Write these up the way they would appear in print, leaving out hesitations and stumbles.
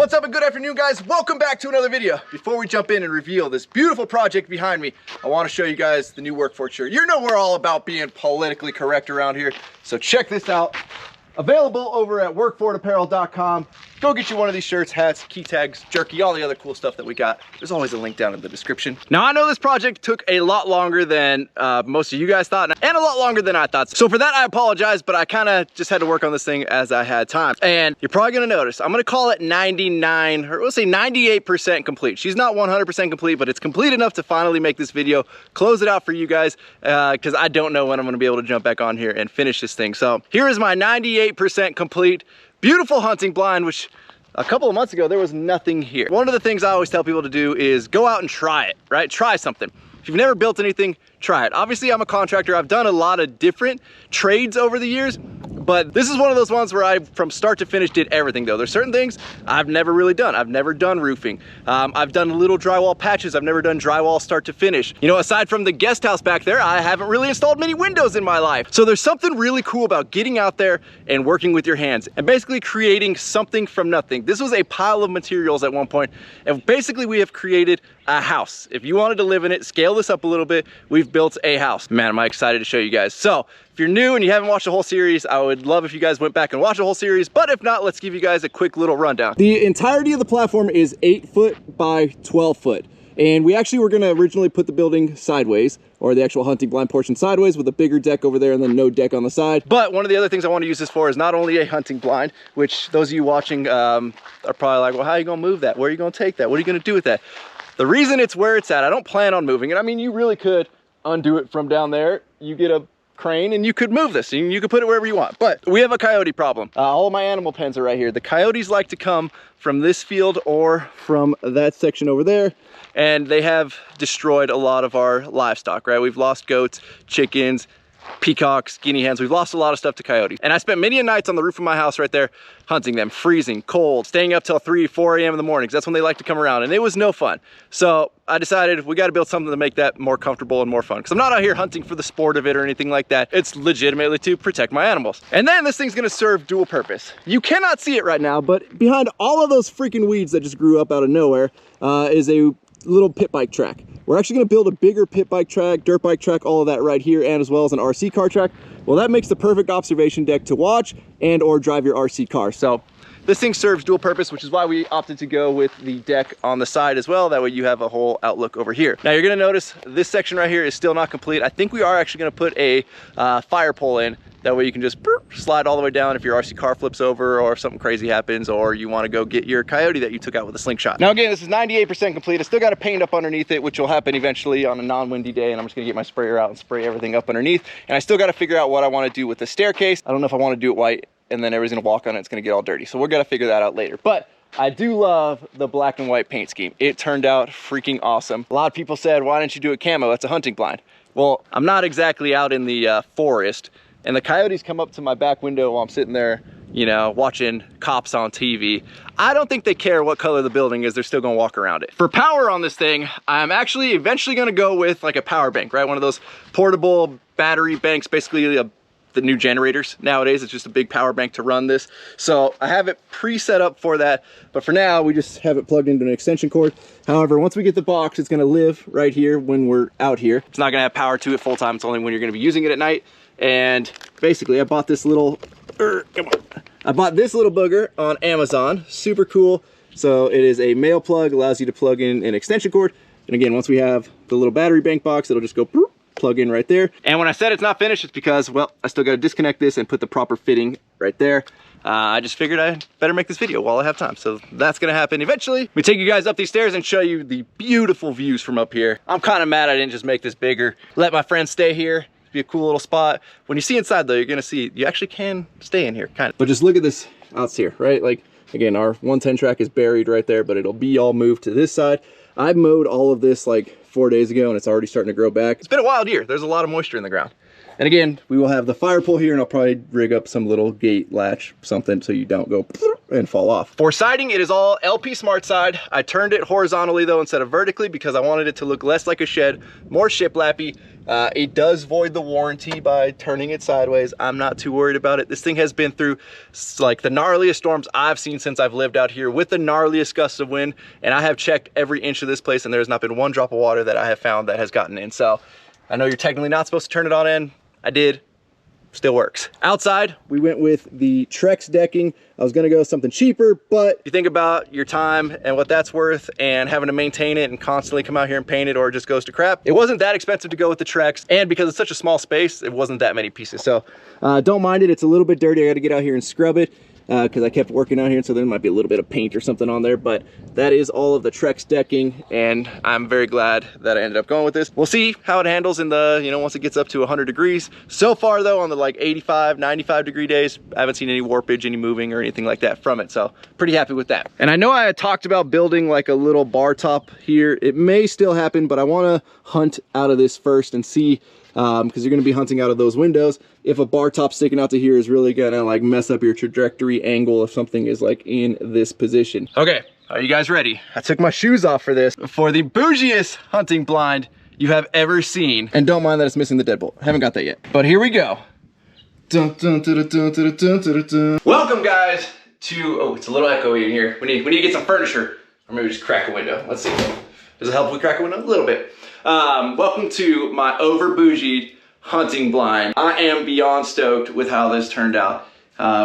What's up and good afternoon, guys? Welcome back to another video. Before we jump in and reveal this beautiful project behind me, I want to show you guys the new Workforce shirt. You know we're all about being politically correct around here, so check this out. Available over at workforapparel.com. Go get you one of these shirts, hats, key tags, jerky, all the other cool stuff that we got. There's always a link down in the description. Now, I know this project took a lot longer than most of you guys thought, and a lot longer than I thought. So for that, I apologize, but I kind of just had to work on this thing as I had time. And you're probably gonna notice, I'm gonna call it 99, or we'll say 98% complete. She's not 100% complete, but it's complete enough to finally make this video, close it out for you guys, because I don't know when I'm gonna be able to jump back on here and finish this thing. So here is my 98% complete, beautiful hunting blind, which a couple of months ago, there was nothing here. One of the things I always tell people to do is go out and try it, right? Try something. If you've never built anything, try it. Obviously, I'm a contractor. I've done a lot of different trades over the years, but this is one of those ones where I, from start to finish, did everything though. There's certain things I've never really done. I've never done roofing. I've done little drywall patches. I've never done drywall start to finish. You know, aside from the guest house back there, I haven't really installed many windows in my life. So there's something really cool about getting out there and working with your hands and basically creating something from nothing. This was a pile of materials at one point, and basically we have created a house. If you wanted to live in it, scale this up a little bit, we've built a house. Man, am I excited to show you guys. So if you're new and you haven't watched the whole series, I would love if you guys went back and watched the whole series, but if not, let's give you guys a quick little rundown. The entirety of the platform is 8 foot by 12 foot. And we actually were gonna originally put the building sideways, or the actual hunting blind portion sideways with a bigger deck over there and then no deck on the side. But one of the other things I want to use this for is not only a hunting blind, which those of you watching are probably like, well, how are you gonna move that? Where are you gonna take that? What are you gonna do with that? The reason it's where it's at, I don't plan on moving it. I mean, you really could undo it from down there. You get a crane and you could move this and you could put it wherever you want. But we have a coyote problem. All of my animal pens are right here. The coyotes like to come from this field or from that section over there, and they have destroyed a lot of our livestock, right? We've lost goats, chickens, peacocks, guinea hens. We've lost a lot of stuff to coyotes. And I spent many a nights on the roof of my house right there hunting them, freezing, cold, staying up till 3, 4 a.m. in the morning, because that's when they like to come around, and it was no fun. So I decided we got to build something to make that more comfortable and more fun, because I'm not out here hunting for the sport of it or anything like that. It's legitimately to protect my animals. And then this thing's gonna serve dual purpose. You cannot see it right now, but behind all of those freaking weeds that just grew up out of nowhere is a little pit bike track. We're actually going to build a bigger pit bike track, dirt bike track, all of that right here, and as well as an RC car track. Well, that makes the perfect observation deck to watch and or drive your RC car. So this thing serves dual purpose, which is why we opted to go with the deck on the side as well. That way you have a whole outlook over here. Now you're going to notice this section right here is still not complete. I think we are actually going to put a fire pole in. That way you can just slide all the way down if your RC car flips over or if something crazy happens or you want to go get your coyote that you took out with a slingshot. Now again, this is 98% complete. I still got to paint up underneath it, which will happen eventually on a non-windy day, and I'm just going to get my sprayer out and spray everything up underneath. And I still got to figure out what I want to do with the staircase. I don't know if I want to do it white and then everybody's going to walk on it. It's going to get all dirty. So we're going to figure that out later. But I do love the black and white paint scheme. It turned out freaking awesome. A lot of people said, why didn't you do it camo? That's a hunting blind. Well, I'm not exactly out in the forest. And the coyotes come up to my back window while I'm sitting there, you know, watching cops on TV. I don't think they care what color the building is. They're still gonna walk around it. For power on this thing, I'm actually eventually gonna go with like a power bank, right? One of those portable battery banks, basically the new generators nowadays. It's just a big power bank to run this. So I have it pre-set up for that, but for now we just have it plugged into an extension cord. However, once we get the box, it's gonna live right here when we're out here. It's not gonna have power to it full time. It's only when you're gonna be using it at night. And basically I bought this little, I bought this little booger on Amazon, super cool. So it is a male plug, allows you to plug in an extension cord. And again, once we have the little battery bank box, it'll just go plug in right there. And when I said it's not finished, it's because, well, I still got to disconnect this and put the proper fitting right there. I just figured I better make this video while I have time. So that's gonna happen eventually. Let me take you guys up these stairs and show you the beautiful views from up here. I'm kind of mad I didn't just make this bigger. Let my friends stay here. Be a cool little spot. When you see inside though, you're gonna see you actually can stay in here, kind of. But just look at this out here, right? Like again, our 110 track is buried right there, but it'll be all moved to this side. I mowed all of this like 4 days ago and it's already starting to grow back. It's been a wild year. There's a lot of moisture in the ground. And again, we will have the fire pole here, and I'll probably rig up some little gate latch, something, so you don't go and fall off. For siding, it is all LP Smart Side. I turned it horizontally though instead of vertically because I wanted it to look less like a shed, more shiplappy, It does void the warranty by turning it sideways. I'm not too worried about it. This thing has been through like the gnarliest storms I've seen since I've lived out here, with the gnarliest gusts of wind, and I have checked every inch of this place and there's not been one drop of water that I have found that has gotten in. So I know you're technically not supposed to turn it on in. I did. Still works. Outside, we went with the Trex decking. I was gonna go something cheaper, but if you think about your time and what that's worth and having to maintain it and constantly come out here and paint it or it just goes to crap, it wasn't that expensive to go with the Trex, and because it's such a small space, it wasn't that many pieces. So don't mind it. It's a little bit dirty. I gotta get out here and scrub it because I kept working out here, so there might be a little bit of paint or something on there, but that is all of the Trex decking, and I'm very glad that I ended up going with this. We'll see how it handles in the, you know, once it gets up to 100 degrees. So far though, on the like 85, 95 degree days, I haven't seen any warpage, any moving or anything like that from it, so pretty happy with that. And I know I had talked about building like a little bar top here. It may still happen, but I want to hunt out of this first and see, because you're going to be hunting out of those windows, if a bar top sticking out to here is really gonna like mess up your trajectory angle if something is like in this position. Okay, are you guys ready? I took my shoes off for this, for the bougiest hunting blind you have ever seen. And don't mind that it's missing the deadbolt. I haven't got that yet, but here we go. Dun, dun, dun, dun, dun, dun, dun, dun, dun. Welcome guys to, oh, it's a little echoey in here. We need to get some furniture, or maybe just crack a window. Let's see. Does it help if we crack a window? A little bit. Welcome to my over bougie hunting blind. I am beyond stoked with how this turned out.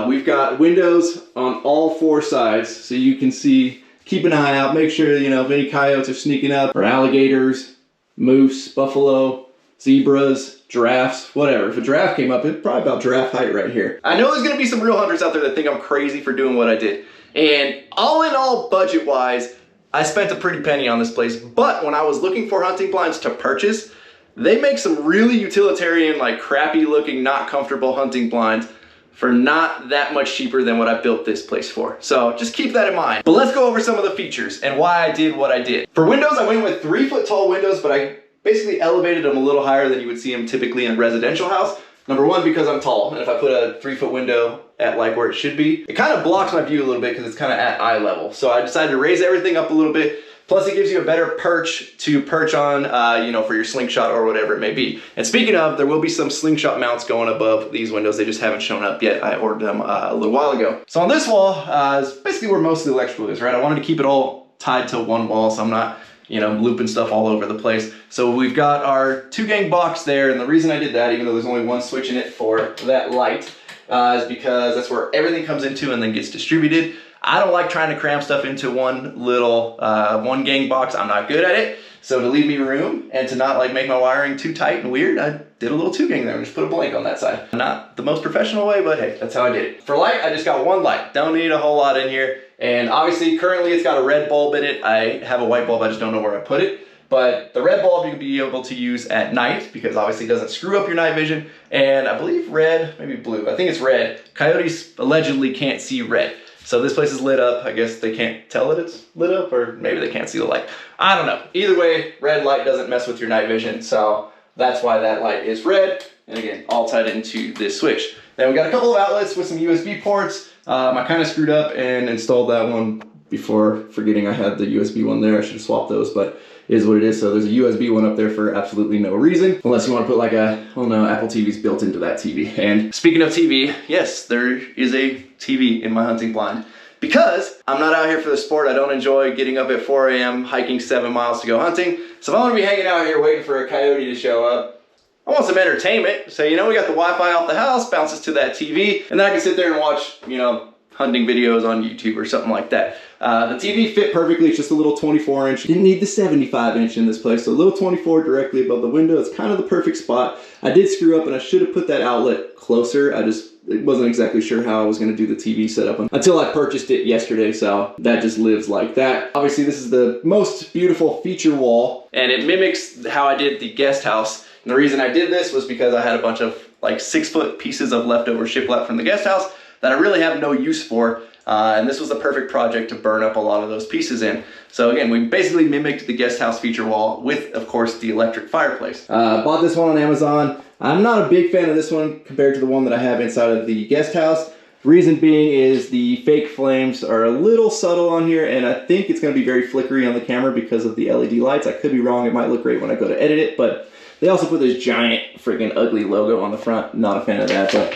We've got windows on all four sides, so you can see, keep an eye out, make sure, you know, if any coyotes are sneaking up, or alligators, moose, buffalo, zebras, giraffes, whatever. If a giraffe came up, it's probably about giraffe height right here. I know there's gonna be some real hunters out there that think I'm crazy for doing what I did. And all in all, budget-wise, I spent a pretty penny on this place, but when I was looking for hunting blinds to purchase, they make some really utilitarian, like crappy looking, not comfortable hunting blinds for not that much cheaper than what I built this place for. So just keep that in mind. But let's go over some of the features and why I did what I did. For windows, I went with 3-foot tall windows, but I basically elevated them a little higher than you would see them typically in a residential house. Number one, because I'm tall, and if I put a 3-foot window at like where it should be, it kind of blocks my view a little bit because it's kind of at eye level. So I decided to raise everything up a little bit. Plus it gives you a better perch to perch on, you know, for your slingshot or whatever it may be. And speaking of, there will be some slingshot mounts going above these windows. They just haven't shown up yet. I ordered them a little while ago. So on this wall is basically where most of the electrical is, right? I wanted to keep it all tied to one wall so I'm not, you know, looping stuff all over the place. So we've got our 2-gang box there, and the reason I did that, even though there's only one switch in it for that light, is because that's where everything comes into and then gets distributed. I don't like trying to cram stuff into one little 1-gang box. I'm not good at it. So to leave me room and to not like make my wiring too tight and weird, I did a little 2-gang there and just put a blank on that side. Not the most professional way, but hey, that's how I did it. For light, I just got one light. Don't need a whole lot in here. And obviously currently it's got a red bulb in it. I have a white bulb, I just don't know where I put it. But the red bulb you can be able to use at night because obviously it doesn't screw up your night vision. And I believe red, maybe blue, I think it's red. Coyotes allegedly can't see red. So this place is lit up. I guess they can't tell that it's lit up, or maybe they can't see the light. I don't know. Either way, red light doesn't mess with your night vision. So that's why that light is red. And again, all tied into this switch. Then we got a couple of outlets with some USB ports. I kind of screwed up and installed that one before forgetting I had the USB one there. I should have swapped those, but it is what it is. So there's a USB one up there for absolutely no reason, unless you want to put like a, well no, Apple TV's built into that TV. And speaking of TV, yes, there is a TV in my hunting blind. Because I'm not out here for the sport. I don't enjoy getting up at 4 a.m. hiking 7 miles to go hunting. So if I'm gonna be hanging out here waiting for a coyote to show up, I want some entertainment. So, you know, we got the Wi-Fi off the house, bounces to that TV, and then I can sit there and watch, you know, hunting videos on YouTube or something like that. The TV fit perfectly. It's just a little 24-inch. Didn't need the 75-inch in this place, so a little 24 directly above the window. It's kind of the perfect spot. I did screw up and I should have put that outlet closer. I wasn't exactly sure how I was going to do the TV setup until I purchased it yesterday, so that just lives like that. Obviously, this is the most beautiful feature wall, and it mimics how I did the guest house. And the reason I did this was because I had a bunch of like 6-foot pieces of leftover shiplap from the guest house that I really have no use for. And this was the perfect project to burn up a lot of those pieces in. So again, we basically mimicked the guest house feature wall with, of course, the electric fireplace. Bought this one on Amazon. I'm not a big fan of this one compared to the one that I have inside of the guest house. Reason being is the fake flames are a little subtle on here, and I think it's going to be very flickery on the camera because of the LED lights. I could be wrong. It might look great when I go to edit it, but They also put this giant freaking ugly logo on the front. Not a fan of that,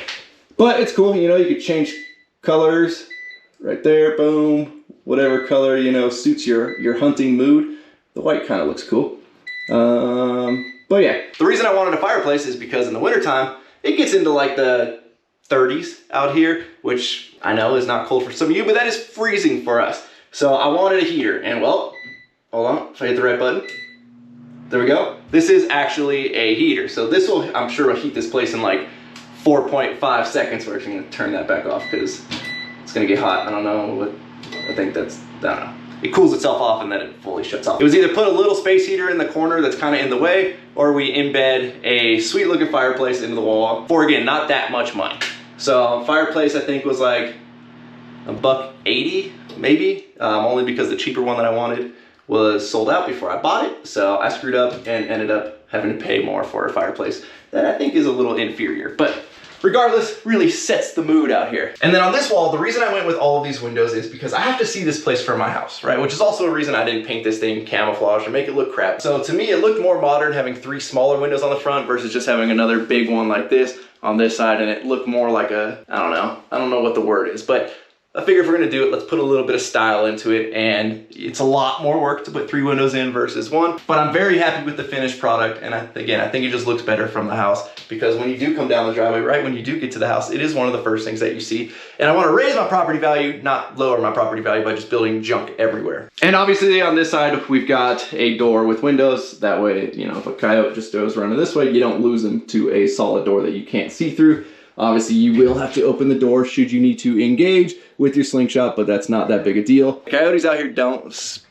but it's cool. You know, you could change colors right there. Boom, whatever color, you know, suits your hunting mood. The white kind of looks cool. But yeah, the reason I wanted a fireplace is because in the wintertime, it gets into like the 30s out here, which I know is not cold for some of you, but that is freezing for us. So I wanted a heater, and well, hold on, if I hit the right button, there we go. This is actually a heater. So this will, I'm sure, will heat this place in like 4.5 seconds. We're actually gonna turn that back off because it's gonna get hot. I don't know what, I think that's, I don't know. It cools itself off and then it fully shuts off. It was either put a little space heater in the corner that's kind of in the way, or we embed a sweet looking fireplace into the wall for, again, not that much money. So fireplace, I think, was like $1.80 maybe, only because the cheaper one that I wanted was sold out before I bought it. So I screwed up and ended up having to pay more for a fireplace that I think is a little inferior. But regardless, really sets the mood out here. And then on this wall, the reason I went with all of these windows is because I have to see this place from my house, right? Which is also a reason I didn't paint this thing camouflage or make it look crap. So to me, it looked more modern having 3 smaller windows on the front versus just having another big one like this on this side, and it looked more like a, I don't know what the word is, but I figure if we're gonna do it, let's put a little bit of style into it, and it's a lot more work to put 3 windows in versus 1, but I'm very happy with the finished product, and again, I think it just looks better from the house, because when you do come down the driveway, right when you do get to the house, it is one of the first things that you see, and I wanna raise my property value, not lower my property value by just building junk everywhere. And obviously on this side, we've got a door with windows, that way, you know, if a coyote just goes running this way, you don't lose them to a solid door that you can't see through. Obviously, you will have to open the door should you need to engage with your slingshot, but that's not that big a deal. Coyotes out here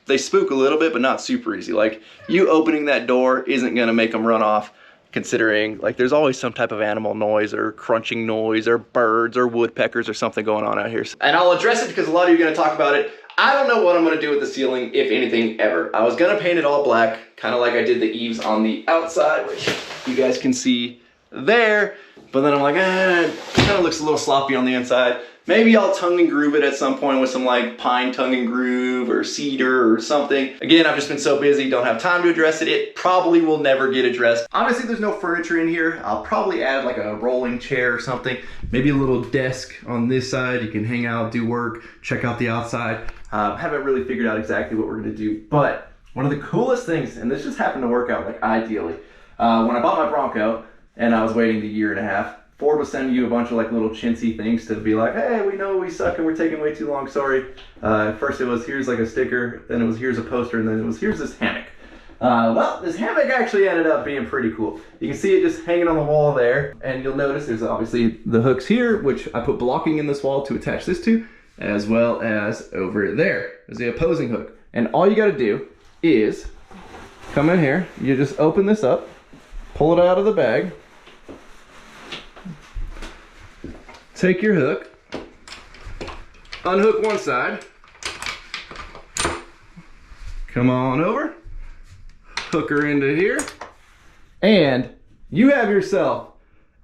they spook a little bit, but not super easy. Like, you opening that door isn't gonna make them run off, considering like there's always some type of animal noise or crunching noise or birds or woodpeckers or something going on out here. And I'll address it because a lot of you are gonna talk about it. I don't know what I'm gonna do with the ceiling, if anything ever. I was gonna paint it all black, kind of like I did the eaves on the outside, which you guys can see there. But then I'm like, it kind of looks a little sloppy on the inside. Maybe I'll tongue and groove it at some point with some like pine tongue and groove or cedar or something. Again, I've just been so busy, don't have time to address it. It probably will never get addressed. Obviously, there's no furniture in here. I'll probably add like a rolling chair or something. Maybe a little desk on this side. You can hang out, do work, check out the outside. Haven't really figured out exactly what we're gonna do. But one of the coolest things, and this just happened to work out like ideally, when I bought my Bronco, and I was waiting the 1.5 years, Ford was sending you a bunch of like little chintzy things to be like, hey, we know we suck and we're taking way too long, sorry. First it was, here's like a sticker, then it was, here's a poster, and then it was, here's this hammock. Well, this hammock actually ended up being pretty cool. You can see it just hanging on the wall there, and you'll notice there's obviously the hooks here, which I put blocking in this wall to attach this to, as well as over there. There's the opposing hook. And all you gotta do is come in here, you just open this up, pull it out of the bag, take your hook, unhook one side, come on over, hook her into here, and you have yourself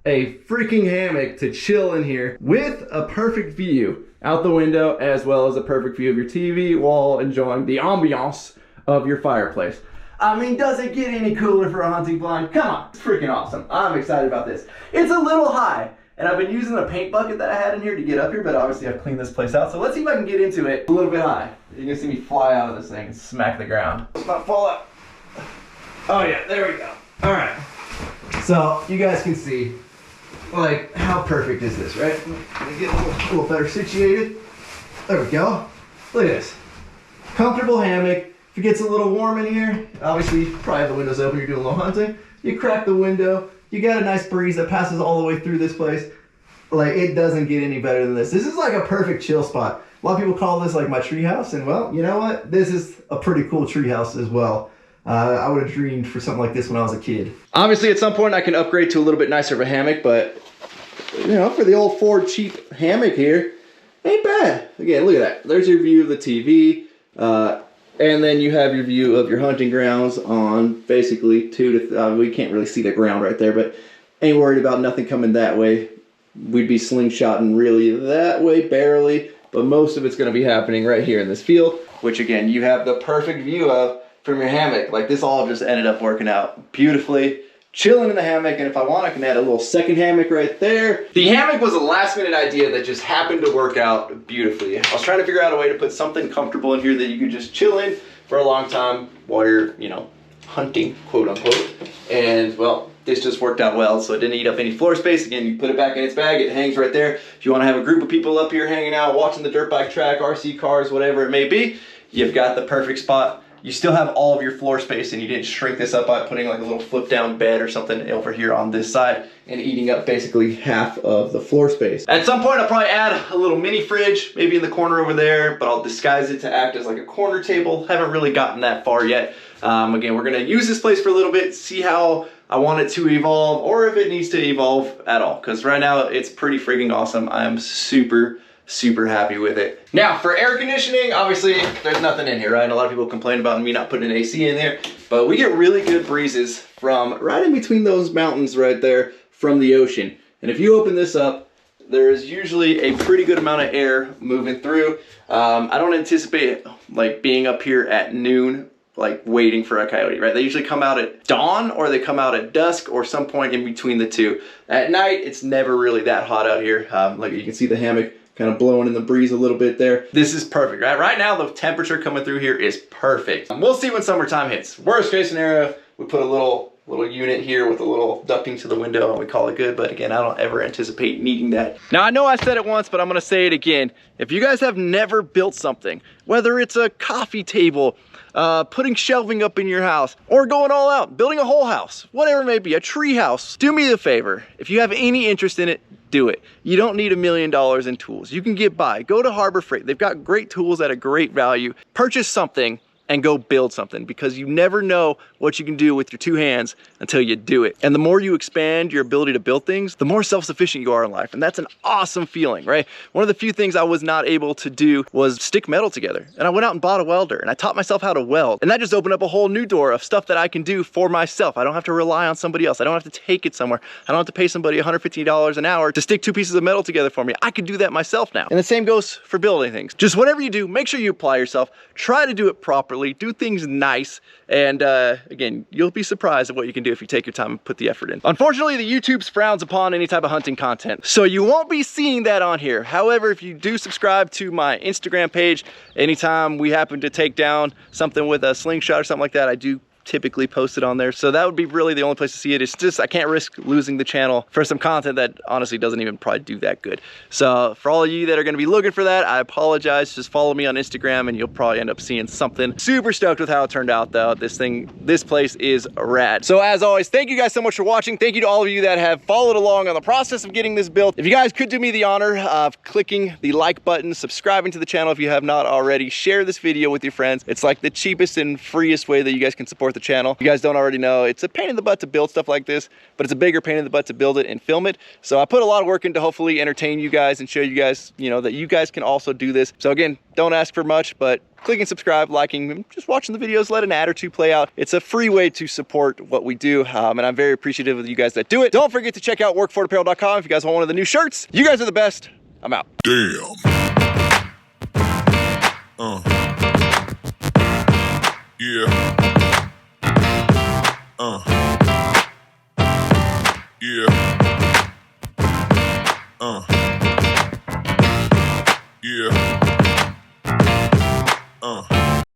a freaking hammock to chill in here with a perfect view out the window, as well as a perfect view of your TV while enjoying the ambiance of your fireplace. I mean, does it get any cooler for a hunting blind? Come on, it's freaking awesome. I'm excited about this. It's a little high, and I've been using a paint bucket that I had in here to get up here, but obviously I've cleaned this place out. So let's see if I can get into it a little bit high. You're gonna see me fly out of this thing and smack the ground. Let's not fall out. Oh yeah, there we go. All right. So you guys can see, like, how perfect is this, right? Let me get a little better situated. There we go. Look at this. Comfortable hammock. If it gets a little warm in here, obviously you probably have the windows open, you're doing a little hunting. You crack the window, you got a nice breeze that passes all the way through this place. Like, it doesn't get any better than this. This is like a perfect chill spot. A lot of people call this like my tree house, and well, you know what? This is a pretty cool tree house as well. I would have dreamed for something like this when I was a kid. Obviously, at some point I can upgrade to a little bit nicer of a hammock, but you know, for the old Ford cheap hammock here, ain't bad. Again, look at that. There's your view of the TV. And then you have your view of your hunting grounds on basically we can't really see the ground right there, but ain't worried about nothing coming that way. We'd be slingshotting really that way, barely, but most of it's gonna be happening right here in this field, which again, you have the perfect view of from your hammock. Like, this all just ended up working out beautifully. chilling in the hammock, and if I want, I can add a little second hammock right there. The hammock was a last minute idea that just happened to work out beautifully. I was trying to figure out a way to put something comfortable in here that you could just chill in for a long time while you're, you know, hunting, quote unquote. And well, this just worked out well, so it didn't eat up any floor space. Again, you put it back in its bag, it hangs right there. If you want to have a group of people up here hanging out, watching the dirt bike track, RC cars, whatever it may be, you've got the perfect spot. You still have all of your floor space, and you didn't shrink this up by putting like a little flip down bed or something over here on this side and eating up basically half of the floor space. At some point, I'll probably add a little mini fridge, maybe in the corner over there, but I'll disguise it to act as like a corner table. Haven't really gotten that far yet. Again, we're gonna use this place for a little bit, see how I want it to evolve, or if it needs to evolve at all, because right now it's pretty freaking awesome. I'm super happy with it. Now, for air conditioning, obviously there's nothing in here, right? And a lot of people complain about me not putting an AC in there, but we get really good breezes from right in between those mountains right there from the ocean. And if you open this up, there is usually a pretty good amount of air moving through. I don't anticipate like being up here at noon, like waiting for a coyote, right? They usually come out at dawn, or they come out at dusk, or some point in between the two. At night, it's never really that hot out here. Like you can see the hammock kind of blowing in the breeze a little bit there. This is perfect, right? Right now, the temperature coming through here is perfect. We'll see when summertime hits. Worst case scenario, we put a little unit here with a little ducting to the window and we call it good, but again, I don't ever anticipate needing that. Now, I know I said it once, but I'm gonna say it again. If you guys have never built something, whether it's a coffee table, putting shelving up in your house, or going all out, building a whole house, whatever it may be, a tree house, do me the favor. If you have any interest in it, do it. You don't need $1 million in tools. You can get by. Go to Harbor Freight. They've got great tools at a great value. Purchase something and go build something, because you never know what you can do with your two hands until you do it. And the more you expand your ability to build things, the more self-sufficient you are in life. And that's an awesome feeling, right? One of the few things I was not able to do was stick metal together. And I went out and bought a welder, and I taught myself how to weld. And that just opened up a whole new door of stuff that I can do for myself. I don't have to rely on somebody else. I don't have to take it somewhere. I don't have to pay somebody $150 an hour to stick two pieces of metal together for me. I can do that myself now. And the same goes for building things. Just whatever you do, make sure you apply yourself. Try to do it properly. Do things nice. And again, you'll be surprised at what you can do if you take your time and put the effort in. Unfortunately, the YouTube's frowns upon any type of hunting content, so you won't be seeing that on here. However, if you do subscribe to my Instagram page, anytime we happen to take down something with a slingshot or something like that, I do typically post it on there. So that would be really the only place to see it. It's just, I can't risk losing the channel for some content that honestly doesn't even probably do that good. So for all of you that are gonna be looking for that, I apologize. Just follow me on Instagram and you'll probably end up seeing something. Super stoked with how it turned out though. This place is rad. So as always, thank you guys so much for watching. Thank you to all of you that have followed along on the process of getting this built. If you guys could do me the honor of clicking the like button, subscribing to the channel if you have not already, share this video with your friends. It's like the cheapest and freest way that you guys can support the channel. If you guys don't already know, it's a pain in the butt to build stuff like this, but it's a bigger pain in the butt to build it and film it. So I put a lot of work in to hopefully entertain you guys and show you guys, you know, that you guys can also do this. So again, don't ask for much, but clicking subscribe, liking, just watching the videos, let an ad or two play out. It's a free way to support what we do, and I'm very appreciative of you guys that do it. Don't forget to check out workfortapparel.com if you guys want one of the new shirts. You guys are the best. I'm out. Damn. Yeah. Yeah.